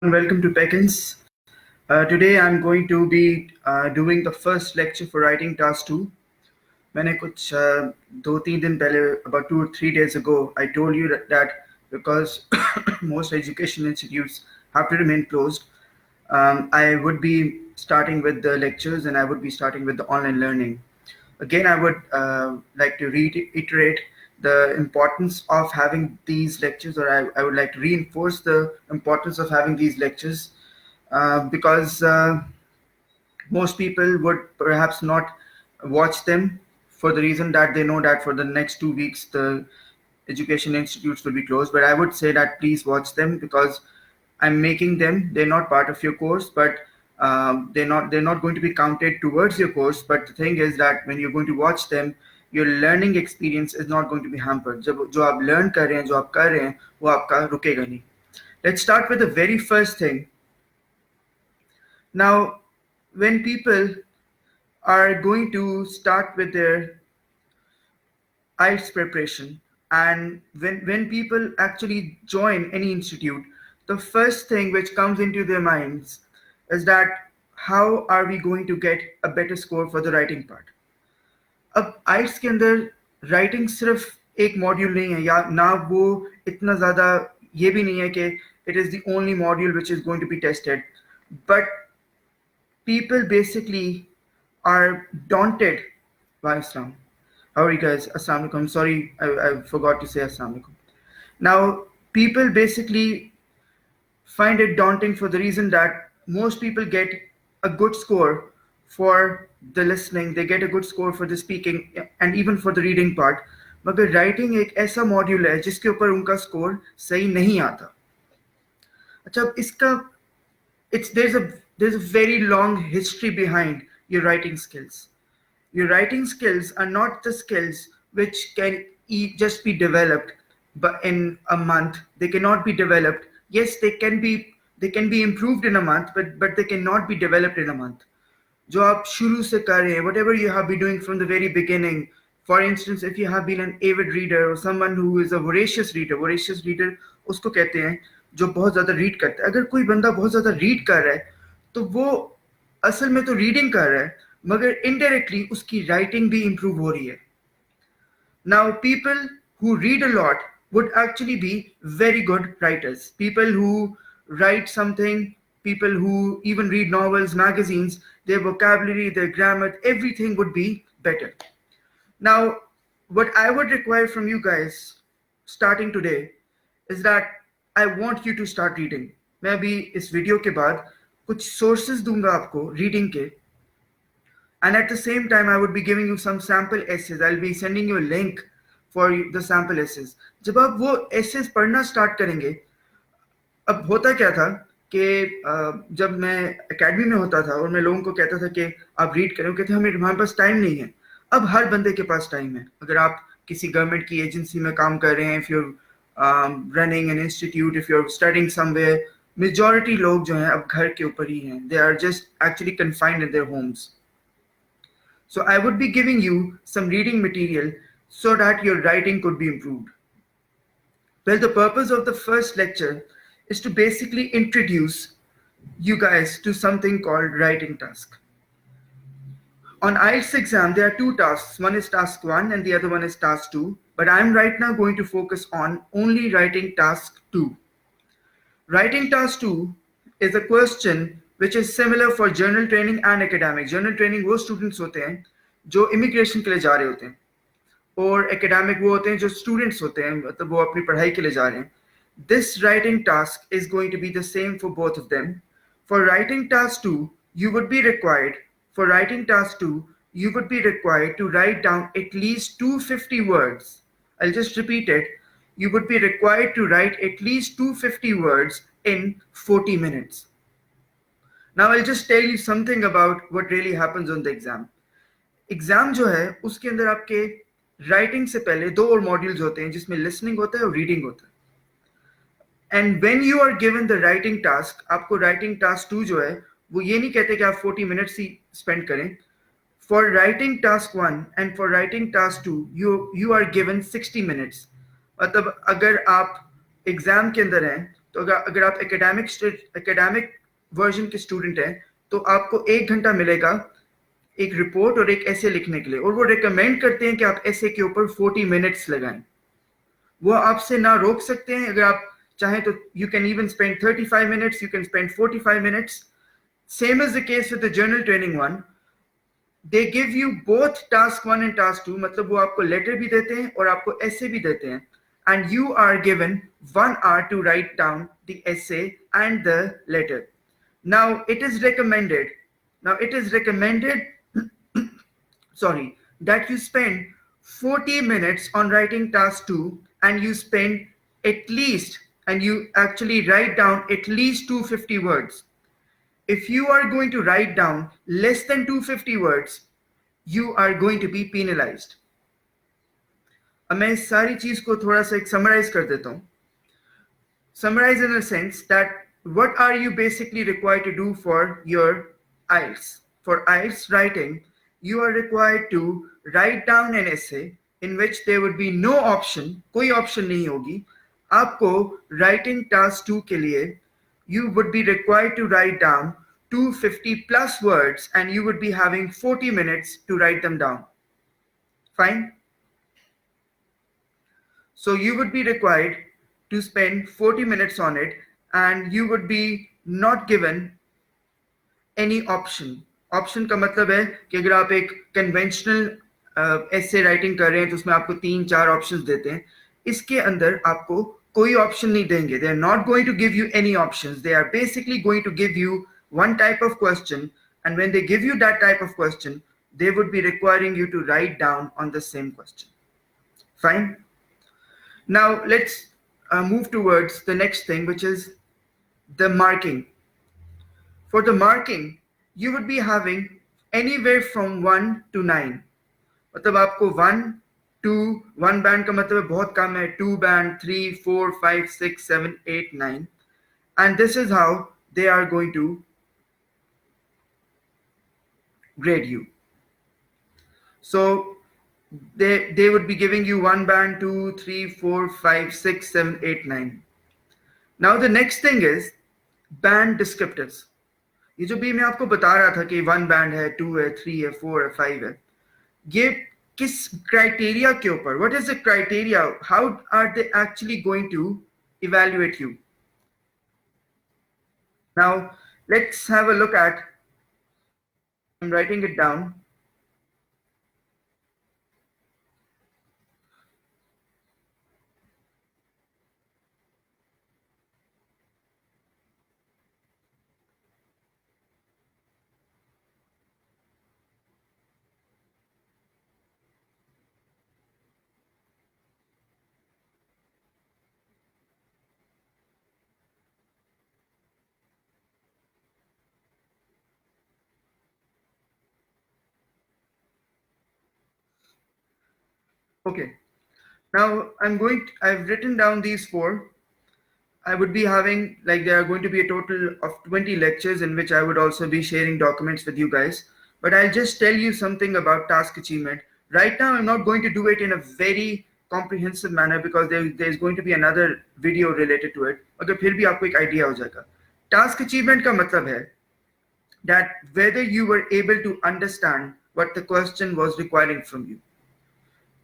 Welcome to Peckins. Today I'm going to be doing the first lecture for writing task 2. मैंने कुछ 2-3 दिन पहले, about 2 or 3 days ago, I told you that because most education institutes have to remain closed, I would be starting with the lectures and I would be starting with the online learning. Again, I would like to reiterate the importance of having these lectures, or I would like to reinforce the importance of having these lectures because most people would perhaps not watch them for the reason that they know that for the next 2 weeks the education institutes will be closed. But I would say that please watch them because I'm making them. They're not part of your course, but they're not going to be counted towards your course. But the thing is that when you're going to watch them, your learning experience is not going to be hampered. जो आप learn कर रहे हैं, जो आप कर रहे हैं, वो आपका रुकेगा नहीं. Let's start with the very first thing. Now, when people are going to start with their IELTS preparation, and when people actually join any institute, the first thing which comes into their minds is that how are we going to get a better score for the writing part. अब आइट्स के अंदर writing सिर्फ एक module नहीं है, या ना वो इतना ज़्यादा ये भी नहीं है कि it is the only module which is going to be tested, but people basically are daunted by Islam. How are you guys? Assalamu alaikum. Sorry, I forgot to say assalamu alaikum. Now, people basically find it daunting for the reason that most people get a good score for the listening, they get a good score for the speaking and even for the reading part. मगर writing एक ऐसा module है जिसके ऊपर उनका score सही नहीं आता. अच्छा, इसका there's a very long history behind your writing skills. Your writing skills are not the skills which can just be developed but in a month. They cannot be developed. Yes, they can be improved in a month, but they cannot be developed in a month. जो आप शुरू से कर रहे हैं, whatever you have been doing from the very beginning. For instance, if you have been an avid reader or someone who is a voracious reader उसको कहते हैं जो बहुत ज़्यादा रीड करता है. अगर कोई बंदा बहुत ज़्यादा रीड कर रहा है तो वो असल में तो रीडिंग कर रहा है, मगर इनडायरेक्टली उसकी राइटिंग भी इंप्रूव हो रही है. Now people who read a lot would actually be very good writers. People who write something, people who even read novels, magazines, their vocabulary, their grammar, everything would be better. Now, what I would require from you guys starting today is that I want you to start reading. मैं अभी इस video के बाद कुछ sources दूंगा आपको reading के, and at the same time I would be giving you some sample essays. I'll be sending you a link for the sample essays. जब आप वो essays पढ़ना स्टार्ट करेंगे, अब होता क्या था कि जब मैं एकेडमी में होता था और मैं लोगों को कहता था कि आप रीड करें, कहते हमारे पास टाइम नहीं है. अब हर बंदे के पास टाइम है. अगर आप किसी गवर्नमेंट की एजेंसी में काम कर रहे हैं, if you running an institute, if you are studing somewhere, majority लोग जो हैं अब घर के ऊपर ही हैं. They are just actually confined in their homes. So I would be giving you some reading material so that your writing could be improved. Well, the purpose of the first lecture is to basically introduce you guys to something called writing task. On IELTS exam, there are two tasks. One is task 1 and the other one is task 2. But I'm right now going to focus on only writing task 2. Writing task 2 is a question which is similar for general training and academic. General training वो students होते हैं जो immigration के लिए जा रहे होते हैं, और academic वो होते हैं जो students होते हैं, मतलब वो अपनी पढ़ाई के लिए जा रहे हैं. This writing task is going to be the same for both of them. For writing task 2, you would be required to write down at least 250 words. I'll just repeat it. You would be required to write at least 250 words in 40 minutes. Now I'll just tell you something about what really happens on the exam. Exam जो है उसके अंदर आपके writing से पहले 2 और modules होते हैं जिसमें लिसनिंग होता है और रीडिंग होता है. And when you are given the writing task, आपको राइटिंग टास्क 2 जो है वो ये नहीं कहते कि आप 40 मिनट्स ही स्पेंड करें. For writing task 1 and for writing task 2 you are given 60 minutes. मतलब अगर आप एग्जाम के अंदर हैं तो अगर आप एकेडमिक वर्जन के स्टूडेंट हैं तो आपको 1 घंटा मिलेगा एक रिपोर्ट और एक ऐसे लिखने के लिए, और वो रिकमेंड करते हैं कि आप ऐसे के ऊपर 40 मिनट्स लगाएं। वो आपसे ना रोक सकते हैं, अगर आप चाहें तो you can even spend 35 minutes, you can spend 45 minutes. Same is the case with the journal training one. They give you both task 1 and task 2, मतलब वो आपको लेटर भी देते हैं और आपको ऐसे भी देते हैं, and you are given 1 hour to write down the essay and the letter. Now it is recommended sorry, that you spend 40 minutes on writing task 2, and you spend at least, and you actually write down at least 250 words. If you are going to write down less than 250 words, you are going to be penalized. अब मैं इस सारी चीज को थोड़ा सा एक summarise कर देता हूं. Summarize in a sense that what are you basically required to do for your IELTS? For IELTS writing, you are required to write down an essay in which there would be no option, कोई option नहीं होगी. आपको writing task 2 के लिए you would be required to write down 250 plus words, and you would be having 40 minutes to write them down. Fine? So you would be required to spend 40 minutes on it, and you would be not given any option. Option का मतलब है कि अगर आप एक conventional essay writing कर रहे हैं तो उसमें आपको 3-4 options देते हैं. इसके अंदर आपको कोई option नहीं देंगे. They are not going to give you any options. They are basically going to give you one type of question, and when they give you that type of question, they would be requiring you to write down on the same question. Fine? Now let's move towards the next thing, which is the marking. For the marking, you would be having anywhere from 1 to 9. मतलब आपको 1 to 1 band का मतलब बहुत कम है, 2 band, 3, 4, 5, 6, 7, 8, 9, and this is how they are going to grade you. So they would be giving you 1 band, 2, 3, 4, 5, 6, 7, 8, 9. Now the next thing is band descriptors. ये जो भी मैं आपको बता रहा था कि 1 band है, 2 है, 3 है, 4 है, 5 है, ये किस criteria के ऊपर? What is the criteria? How are they actually going to evaluate you? Now let's have a look at, I'm writing it down. Okay, now I've written down these 4. I would be having, like, there are going to be a total of 20 lectures in which I would also be sharing documents with you guys. But I'll just tell you something about task achievement. Right now, I'm not going to do it in a very comprehensive manner because there's going to be another video related to it. अगर फिर भी आपको एक idea हो जाएगा. Task achievement का मतलब है that whether you were able to understand what the question was requiring from you.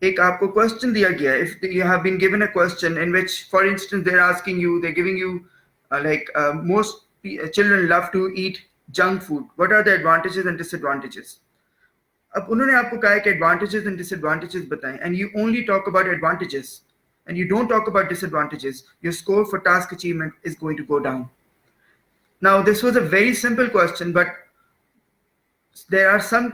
एक आपको क्वेश्चन दिया गया, if you have been given a question in which, for instance, they're giving you most children love to eat junk food. What are the advantages and disadvantages? अब उन्होंने आपको कहा है कि advantages and disadvantages बताएं, and you only talk about advantages and you don't talk about disadvantages, your score for task achievement is going to go down. Now this was a very simple question, but there are certain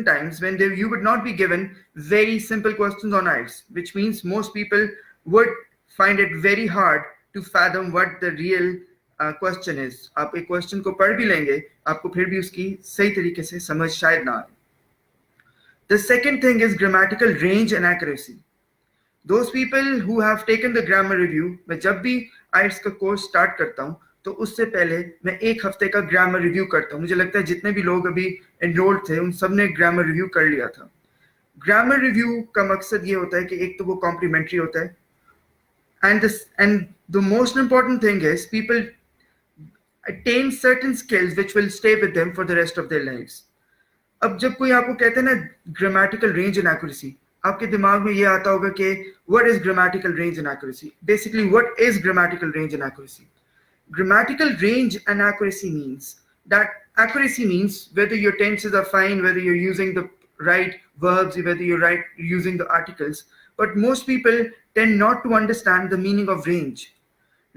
times when you would not be given very simple questions on IELTS, which means most people would find it very hard to fathom what the real question is. आप एक question को पढ़ भी लेंगे, आपको फिर भी उसकी सही तरीके से समझ शायद ना आए. The second thing is grammatical range and accuracy. Those people who have taken the grammar review, मैं जब भी IELTS का कोर्स स्टार्ट करता हूँ तो उससे पहले मैं 1 हफ्ते का ग्रामर रिव्यू करता हूँ. मुझे लगता है जितने भी लोग अभी एनरोल्ड थे उन सब ने ग्रामर रिव्यू कर लिया था. ग्रामर रिव्यू का मकसद ये होता है कि एक तो वो कॉम्प्लीमेंट्री होता है, And the most important thing is people attain certain skills which will stay with them for the rest of their lives. अब जब कोई आपको कहते हैं ना ग्रामेटिकल रेंज एंड एक्यूरेसी, आपके दिमाग में ये आता होगा कि what is grammatical range and accuracy. Basically what is grammatical range and accuracy? Grammatical range and accuracy means that accuracy means whether your tenses are fine, whether you're using the right verbs, whether you're using the articles. But most people tend not to understand the meaning of range.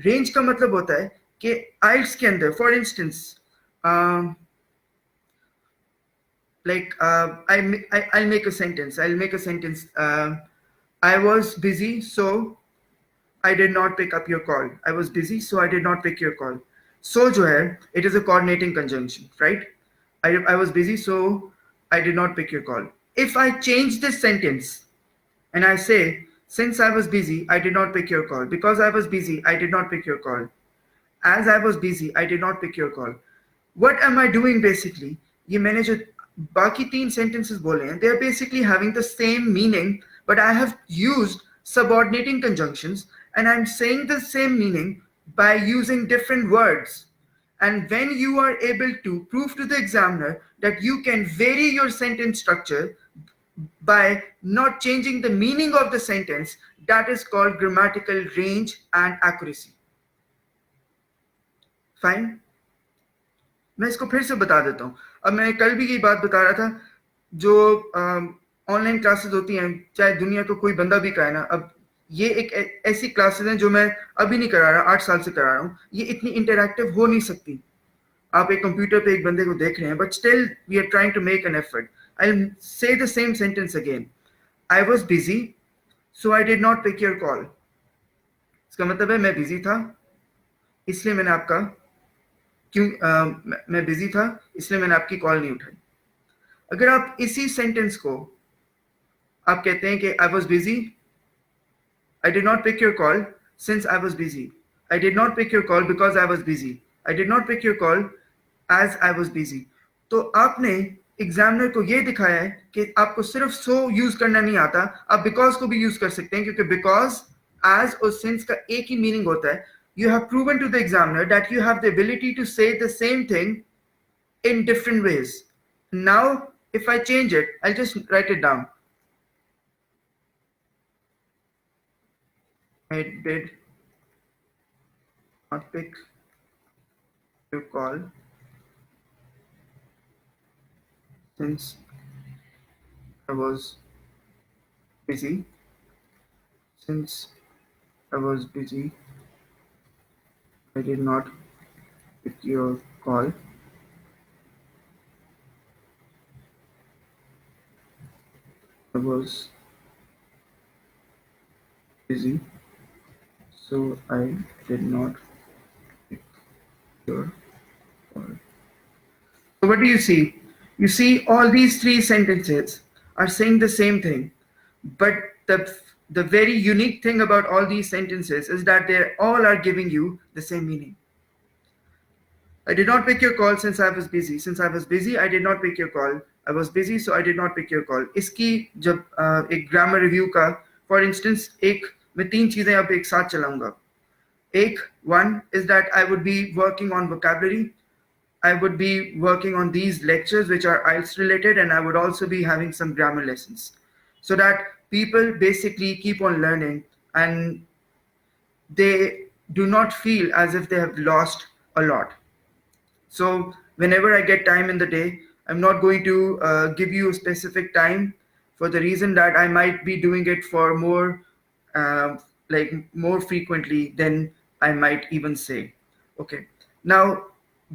Range का मतलब होता है कि IELTS के अंदर, for instance, I'll make a sentence. I was busy, so I did not pick up your call. I was busy, so I did not pick your call. So जो है, it is a coordinating conjunction, right? I was busy, so I did not pick your call. If I change this sentence and I say, since I was busy, I did not pick your call. Because I was busy, I did not pick your call. As I was busy, I did not pick your call. What am I doing basically? ये मैंने जो बाकी 3 sentences बोले हैं, they are basically having the same meaning, but I have used subordinating conjunctions and I'm saying the same meaning by using different words. And when you are able to prove to the examiner that you can vary your sentence structure by not changing the meaning of the sentence, that is called grammatical range and accuracy. Fine? मैं इसको फिर से बता देता हूँ. अब मैं कल भी ये बात बता रहा था, जो ऑनलाइन क्लासेस होती हैं, चाहे दुनिया को कोई बंदा भी कहे ना, अब ये एक ऐसी क्लासेस हैं जो मैं अभी नहीं करा रहा, 8 साल से करा रहा हूँ. ये इतनी इंटरैक्टिव हो नहीं सकती. आप एक कंप्यूटर पे एक बंदे को देख रहे हैं, but still we are trying to make an effort. I will say the same sentence again. I was busy, so I did not pick your call. इसका मतलब है मैं बिजी था, इसलिए मैंने आपका मैं बिजी था, इसलिए मैंने आपकी कॉल नहीं उठाई. अगर आप इसी सेंटेंस को आप कहते हैं कि आई was busy, I did not pick your call since I was busy. I did not pick your call because I was busy. I did not pick your call as I was busy. तो आपने examiner को ये दिखाया है कि आपको सिर्फ so use करना नहीं आता, आप because को भी यूज कर सकते हैं, क्योंकि because, as और since का एक ही मीनिंग होता है. You have proven to the examiner that you have the ability to say the same thing in different ways. Now, if I change it, I'll just write it down. I did not pick your call since I was busy. Since I was busy, I did not pick your call. I was busy, so I did not pick your call. So what do you see? You see all these 3 sentences are saying the same thing, but the very unique thing about all these sentences is that they all are giving you the same meaning. I did not pick your call since I was busy. Since I was busy, I did not pick your call. I was busy, so I did not pick your call. इसकी जब एक grammar review का, for instance, मैं 3 चीजें अब एक साथ चलाऊंगा. One is that I would be working on vocabulary. I would be working on these lectures which are IELTS related, and I would also be having some grammar lessons, so that people basically keep on learning and they do not feel as if they have lost a lot. So whenever I get time in the day, I'm not going to give you a specific time, for the reason that I might be doing it for more frequently than I might even say. Okay, now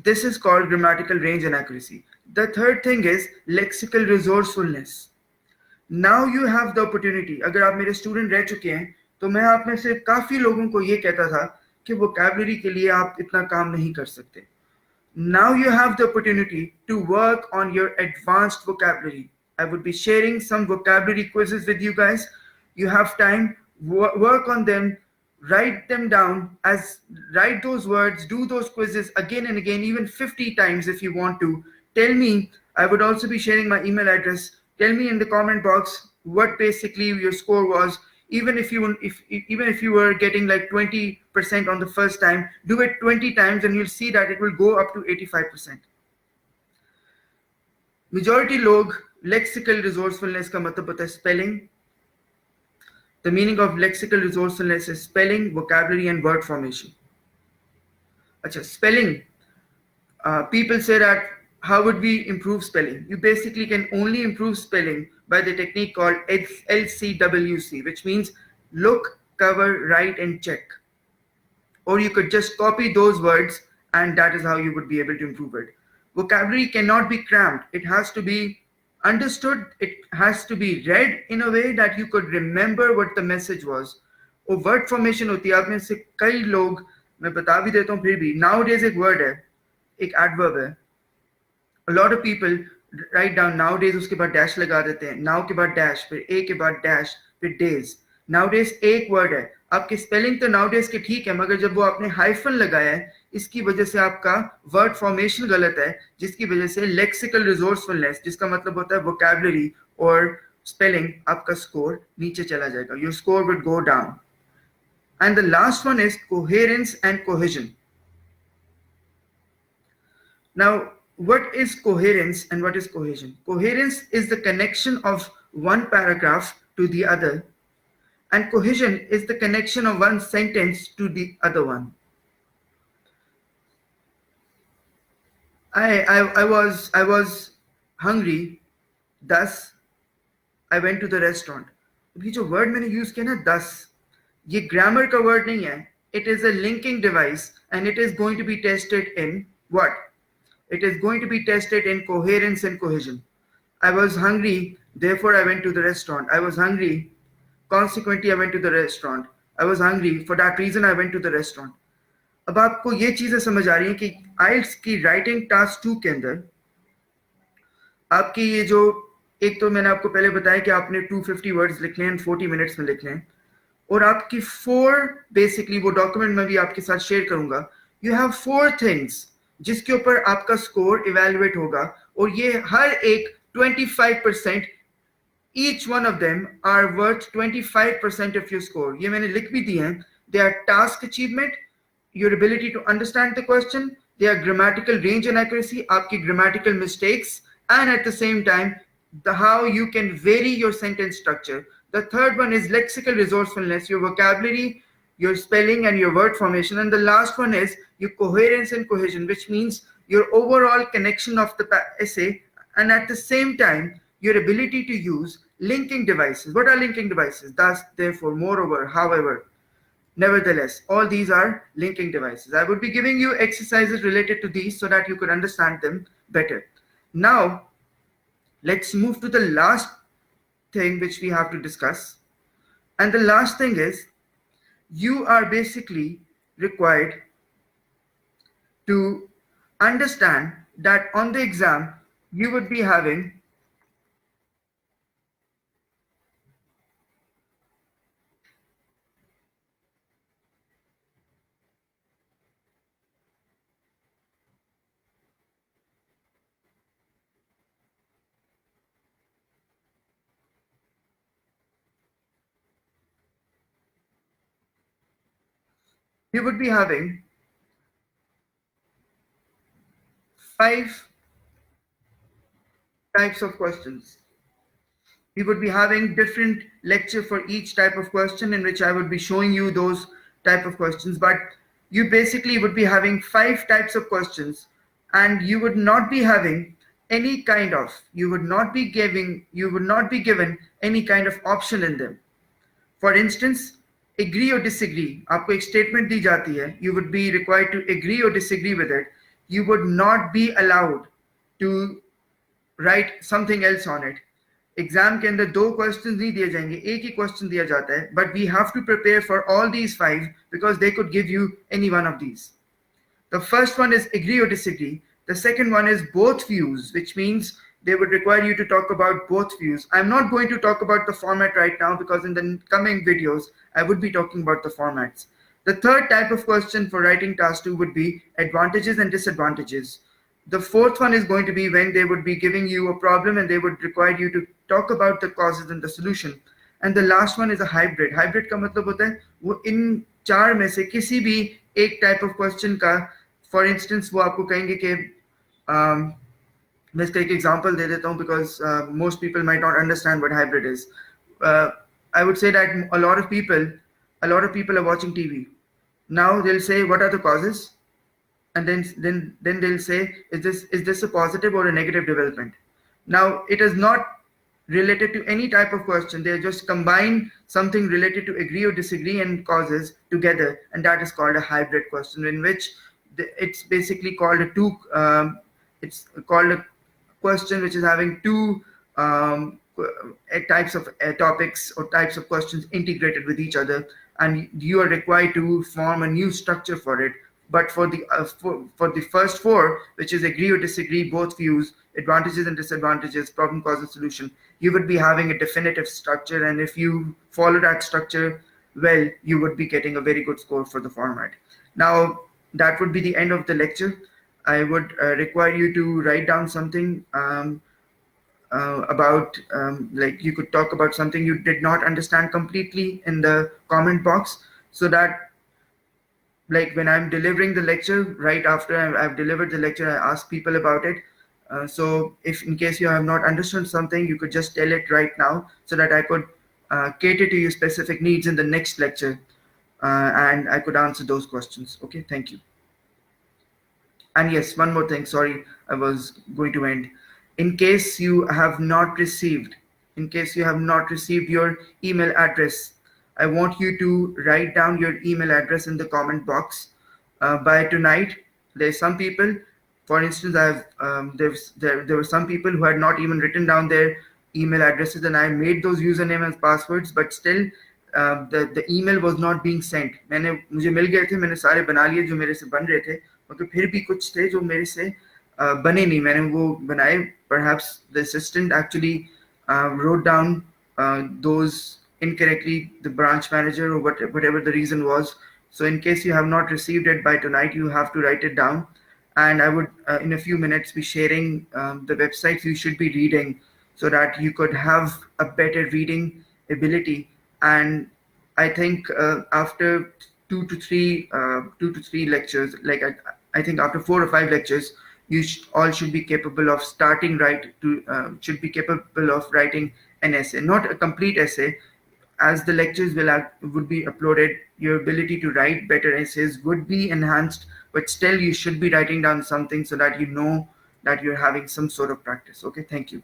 this is called grammatical range and accuracy. The third thing is lexical resourcefulness. Now you have the opportunity. अगर आप मेरे student रह चुके हैं, तो मैं आप में से काफी लोगों को ये कहता था कि vocabulary के लिए आप इतना काम नहीं कर सकते. Now you have the opportunity to work on your advanced vocabulary. I would be sharing some vocabulary quizzes with you guys. You have time, work on them, write them down, write those words, do those quizzes again and again, even 50 times if you want to. Tell me. I would also be sharing my email address. Tell me in the comment box what basically your score was. Even if you were getting like 20% on the first time, do it 20 times and you'll see that it will go up to 85%. Majority log lexical resourcefulness का मतलब होता है spelling. The meaning of lexical resourcefulness is spelling, vocabulary, and word formation. Achha, spelling. People say that how would we improve spelling? You basically can only improve spelling by the technique called LCWC, which means look, cover, write, and check. Or you could just copy those words, and that is how you would be able to improve it. Vocabulary cannot be crammed. It has to be understood. It has to be read in a way that you could remember what the message was. और word formation होती है, आप में से कई लोग, मैं बता भी देता हूँ फिर भी, nowadays एक word है, एक adverb है. A lot of people write down nowadays, उसके बाद dash लगा देते हैं, now के बाद dash, फिर a के बाद dash, फिर days. Nowadays एक word है, आपकी spelling तो nowadays के ठीक है, मगर जब वो आपने hyphen लगाया है, इसकी वजह से आपका word formation गलत है, जिसकी वजह से lexical resourcefulness, जिसका मतलब होता है vocabulary और spelling, आपका score नीचे चला जाएगा. Your score would go down. And the last one is coherence and cohesion. Now, what is coherence and what is cohesion? Coherence is the connection of one paragraph to the other, and cohesion is the connection of one sentence to the other one. I was hungry, thus I went to the restaurant. ये जो word मैंने use किया ना, thus, ये grammar का word नहीं है. It is a linking device, and it is going to be tested in what? It is going to be tested in coherence and cohesion. I was hungry, therefore I went to the restaurant. I was hungry, consequently I went to the restaurant. I was hungry, for that reason I went to the restaurant. अब आपको ये चीजें समझ आ रही हैं कि IELTS की writing task 2 के अंदर आपकी ये जो, एक तो मैंने आपको पहले बताया कि आपने 250 वर्ड्स लिखने हैं, 40 मिनट्स में लिखने हैं, और आपकी 4 बेसिकली, वो डॉक्यूमेंट में भी आपके साथ शेयर करूंगा. यू हैव 4 थिंग्स जिसके ऊपर आपका स्कोर इवेल्युएट होगा, और ये हर एक 25%, each one of them are worth 25% of your score. ये मैंने लिख भी दिए हैं. They are task achievement, your ability to understand the question, they are grammatical range and accuracy, आपकी grammatical mistakes, and at the same time, how you can vary your sentence structure. The third one is lexical resourcefulness, your vocabulary, your spelling, and your word formation. And the last one is your coherence and cohesion, which means your overall connection of the essay, and at the same time, your ability to use linking devices. What are linking devices? Thus, therefore, moreover, however, nevertheless, all these are linking devices. I would be giving you exercises related to these so that you could understand them better. Now, let's move to the last thing which we have to discuss. And the last thing is, you are basically required to understand that on the exam, you would be having five types of questions. We would be having different lecture for each type of question, in which I would be showing you those type of questions. But you basically would be having 5 types of questions, and you would not be having any kind of, you would not be given any kind of option in them. For instance, agree or disagree. आपको एक statement दी जाती है. You would be required to agree or disagree with it. You would not be allowed to write something else on it. Exam के अंदर 2 questions नहीं दिए जाएंगे, एक ही क्वेश्चन दिया जाता है. But we have to prepare for all these 5 because they could give you any one of these. The first one is agree or disagree. The second one is both views, which means they would require you to talk about both views. I'm not going to talk about the format right now because in the coming videos I would be talking about the formats. The third type of question for writing task 2 would be advantages and disadvantages. The fourth one is going to be when they would be giving you a problem and they would require you to talk about the causes and the solution. And the last one is a hybrid. Hybrid का मतलब होता है वो इन चार में से किसी भी एक टाइप ऑफ क्वेश्चन का, फॉर इंस्टेंस वो आपको कहेंगे कि मैं इसका एक एग्जांपल दे देता हूँ because most people might not understand what hybrid is. I would say that a lot of people are watching TV. Now they'll say, what are the causes? And then they'll say, is this a positive or a negative development? Now it is not related to any type of question. They just combine something related to agree or disagree and causes together, and that is called a hybrid question, in which it's basically called a two. It's called a question which is having two types of topics or types of questions integrated with each other, and you are required to form a new structure for it. But for the first four, which is agree or disagree, both views, advantages and disadvantages, problem, cause, and solution, you would be having a definitive structure, and if you follow that structure well, you would be getting a very good score for the format. Now, that would be the end of the lecture. I would require you to write down something about, like you could talk about something you did not understand completely in the comment box, so that like when I'm delivering the lecture, right after I've delivered the lecture, I ask people about it. So if in case you have not understood something, you could just tell it right now so that I could cater to your specific needs in the next lecture, and I could answer those questions. Okay, thank you. And yes, one more thing, sorry, I was going to end. In case you have not received, your email address, I want you to write down your email address in the comment box by tonight. There's some people, for instance, there were some people who had not even written down their email addresses, and I made those username and passwords, but still the email was not being sent. मुझे मिल गए थे, मैंने सारे बना लिए जो मेरे से बन रहे थे, तो फिर भी कुछ थे जो मेरे से बने नहीं, मैंने वो बनाए. Perhaps the assistant actually wrote down those incorrectly, the branch manager, or whatever the reason was. So in case you have not received it by tonight, you have to write it down, and I would in a few minutes be sharing the websites you should be reading so that you could have a better reading ability. And I think after two to three lectures, like I think after 4 or 5 lectures, you all should be capable of should be capable of writing an essay, not a complete essay. As the lectures would be uploaded, your ability to write better essays would be enhanced, but still you should be writing down something so that you know that you're having some sort of practice. Okay, thank you.